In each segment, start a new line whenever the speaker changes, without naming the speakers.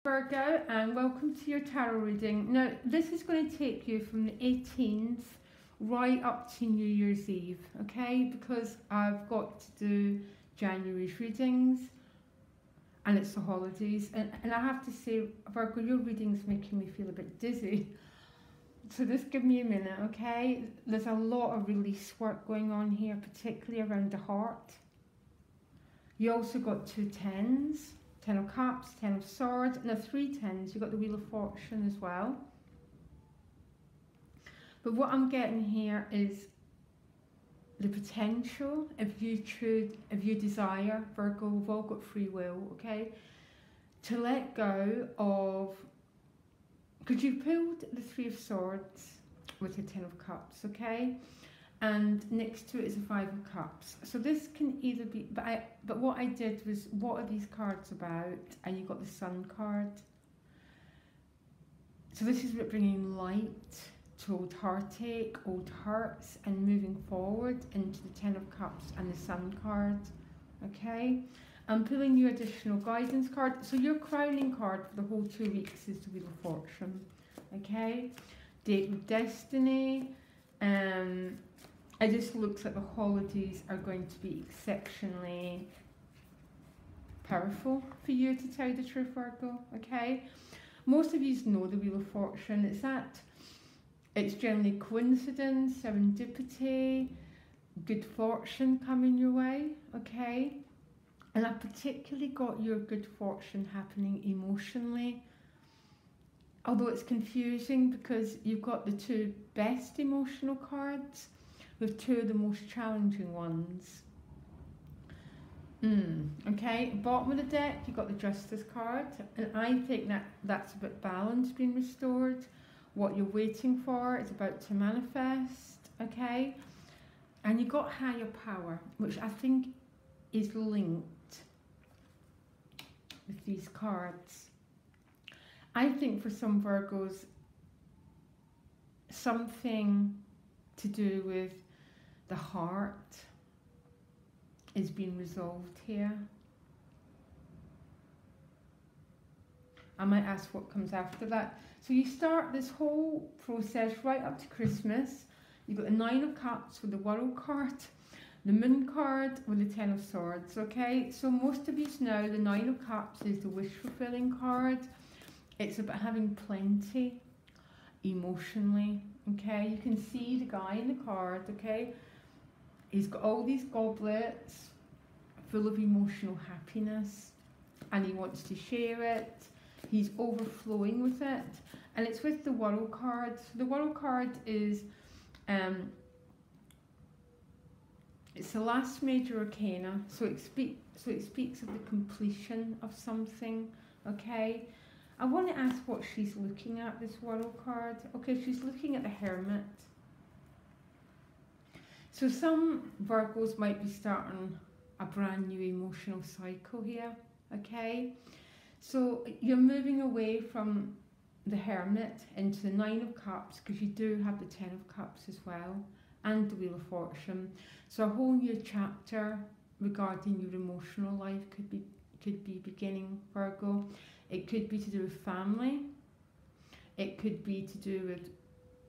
Virgo, and welcome to your tarot reading. Now, this is going to take you from the 18th right up to New Year's Eve, okay? Because I've got to do January's readings and it's the holidays. And I have to say, Virgo, your reading's making me feel a bit dizzy. So just give me a minute, okay? There's a lot of release work going on here, particularly around the heart. You also got two tens. 10 of Cups, 10 of Swords, and the 3 tens. You've got the Wheel of Fortune as well. But what I'm getting here is the potential, if you desire, Virgo, we've all got free will, okay, to let go of, because you pulled the 3 of Swords with the 10 of Cups, okay? And next to it is a 5 of Cups. So this can either be, but what I did was, what are these cards about? And you got the Sun card. So this is about bringing light to old heartache, old hurts, and moving forward into the 10 of Cups and the Sun card. Okay? I'm pulling you additional guidance card. So your crowning card for the whole 2 weeks is the Wheel of Fortune. Okay? Date with Destiny. It just looks like the holidays are going to be exceptionally powerful for you, to tell you the truth, Virgo, okay? Most of you know the Wheel of Fortune. It's generally coincidence, serendipity, good fortune coming your way, okay? And I particularly got your good fortune happening emotionally. Although it's confusing because you've got the 2 best emotional cards with 2 of the most challenging ones. Okay, bottom of the deck, you've got the Justice card, and I think that's about balance being restored. What you're waiting for is about to manifest, okay? And you've got higher power, which I think is linked with these cards. I think for some Virgos, something to do with the heart is being resolved here. I might ask what comes after that. So you start this whole process right up to Christmas. You've got the 9 of Cups with the World card, the Moon card with the 10 of Swords, okay? So most of you know the 9 of Cups is the wish-fulfilling card. It's about having plenty emotionally, okay? You can see the guy in the card, okay? He's got all these goblets full of emotional happiness and he wants to share it. He's overflowing with it. And it's with the World card. So the World card is, it's the last major arcana. So it speaks of the completion of something, okay? I want to ask what she's looking at, this World card. Okay, she's looking at the Hermit. So some Virgos might be starting a brand new emotional cycle here, okay? So you're moving away from the Hermit into the 9 of Cups, because you do have the 10 of Cups as well, and the Wheel of Fortune. So a whole new chapter regarding your emotional life could be beginning, Virgo. It could be to do with family. It could be to do with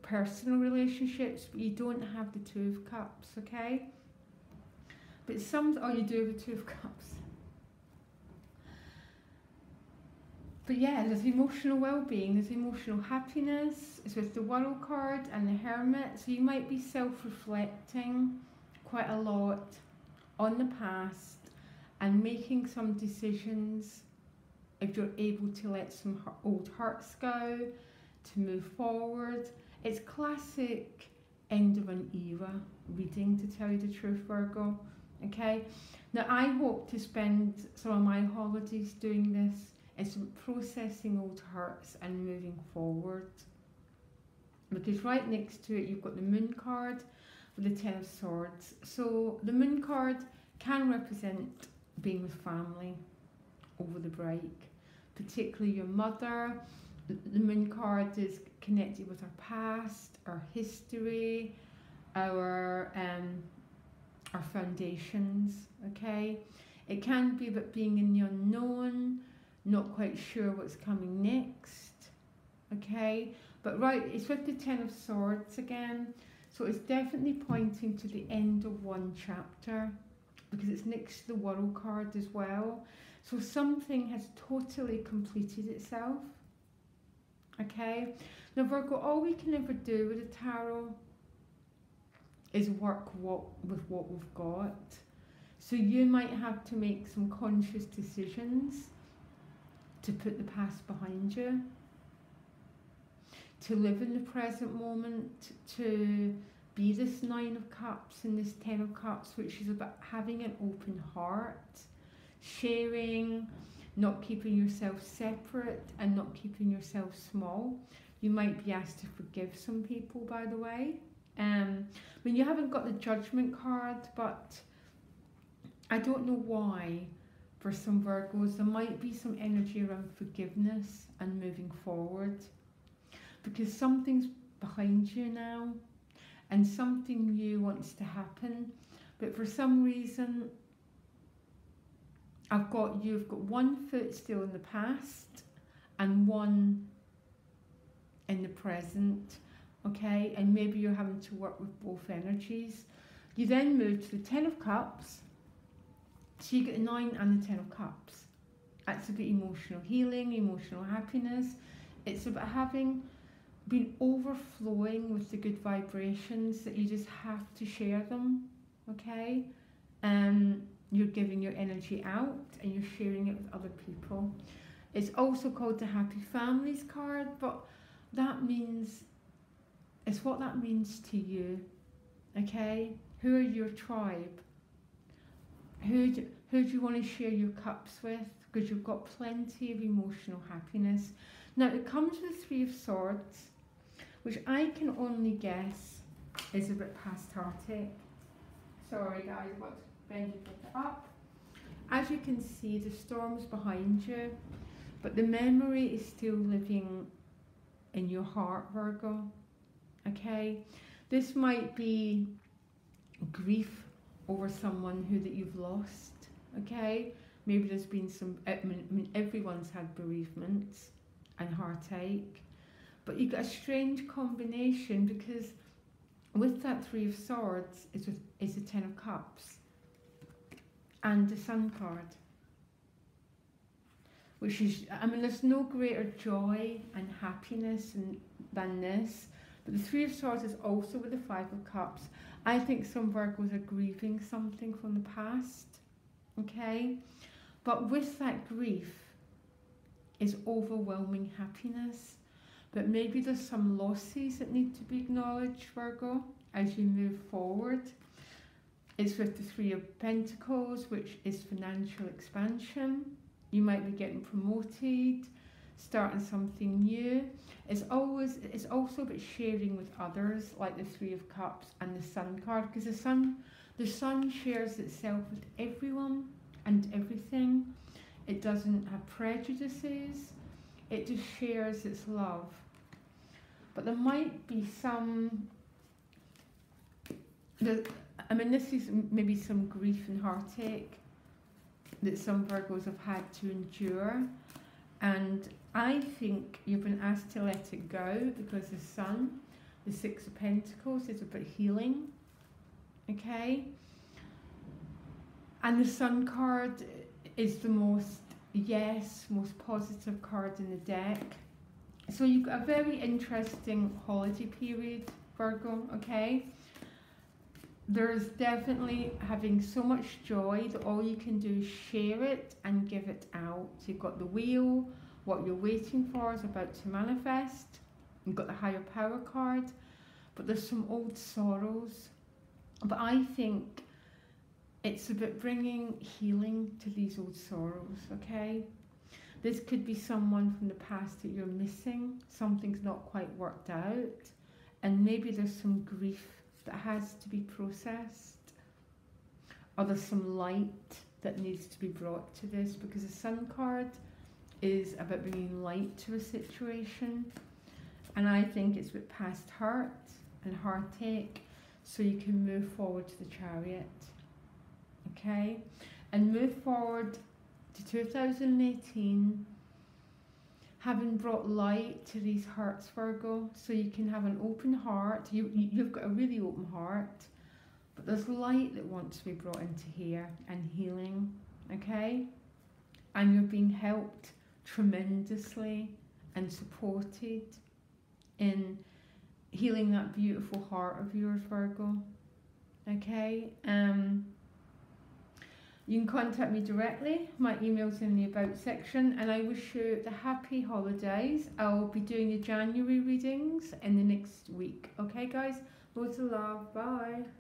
personal relationships, but you don't have the 2 of Cups, okay? But you do have the 2 of Cups. But yeah, there's emotional well-being, there's emotional happiness. It's with the World card and the Hermit. So you might be self-reflecting quite a lot on the past and making some decisions, if you're able to let some old hurts go, to move forward. It's classic end of an era reading, to tell you the truth, Virgo, okay? Now, I hope to spend some of my holidays doing this. It's processing old hurts and moving forward. Because right next to it, you've got the Moon card with the 10 of Swords. So the Moon card can represent being with family over the break, particularly your mother. The Moon card is connected with our past, our history, our foundations, okay? It can be about being in the unknown, not quite sure what's coming next. Okay, but right, it's with the Ten of Swords again, so it's definitely pointing to the end of one chapter, because it's next to the World card as well. So something has totally completed itself. Okay, now Virgo, all we can ever do with the tarot is work with what we've got. So you might have to make some conscious decisions to put the past behind you, to live in the present moment, to be this Nine of Cups and this Ten of Cups, which is about having an open heart, sharing, not keeping yourself separate and not keeping yourself small. You might be asked to forgive some people, by the way. I mean, you haven't got the Judgment card, but I don't know why for some Virgos there might be some energy around forgiveness and moving forward, because something's behind you now and something new wants to happen, but for some reason you've got one foot still in the past and one in the present. Okay, and maybe you're having to work with both energies. You then move to the Ten of Cups, so you get the 9 and the 10 of Cups. That's about emotional healing, emotional happiness. It's about having been overflowing with the good vibrations that you just have to share them. Okay, you're giving your energy out and you're sharing it with other people. It's also called the Happy Families card, but that means, it's what that means to you. Okay, who are your tribe? Who do you want to share your cups with? Because you've got plenty of emotional happiness. Now it comes with the Three of Swords, which I can only guess is a bit past heartache. Sorry guys, I've got to bend it up. As you can see, the storm's behind you, but the memory is still living in your heart, Virgo. Okay, this might be grief over someone that you've lost. Okay, maybe there's been some, I mean everyone's had bereavements and heartache, but you get a strange combination, because with that Three of Swords is the Ten of Cups and the Sun card, which is, I mean, there's no greater joy and happiness than this. But the Three of Swords is also with the Five of Cups. I think some Virgos are grieving something from the past, okay? But with that grief is overwhelming happiness. But maybe there's some losses that need to be acknowledged, Virgo, as you move forward. It's with the Three of Pentacles, which is financial expansion. You might be getting promoted, starting something new. It's also about sharing with others, like the Three of Cups and the Sun card, because the sun shares itself with everyone and everything. It doesn't have prejudices. It just shares its love. But there might be some, I mean, this is maybe some grief and heartache that some Virgos have had to endure, and I think you've been asked to let it go, because the Sun, the Six of Pentacles, is about healing. Okay, and the Sun card is the most positive card in the deck. So you've got a very interesting holiday period, Virgo. Okay, there's definitely having so much joy that all you can do is share it and give it out. So you've got the Wheel, what you're waiting for is about to manifest. You've got the Higher Power card, but there's some old sorrows. But I think it's about bringing healing to these old sorrows, okay? This could be someone from the past that you're missing. Something's not quite worked out, and maybe there's some grief that has to be processed, or there's some light that needs to be brought to this, because the Sun card is about bringing light to a situation, and I think it's with past hurt and heartache, so you can move forward to the Chariot, okay, and move forward to 2018 having brought light to these hurts, Virgo, so you can have an open heart. You've got a really open heart, but there's light that wants to be brought into here and healing, okay? And you're being helped tremendously and supported in healing that beautiful heart of yours, Virgo, okay? You can contact me directly. My email's in the About section, and I wish you the happy holidays. I'll be doing the January readings in the next week. Okay, guys? Loads of love. Bye.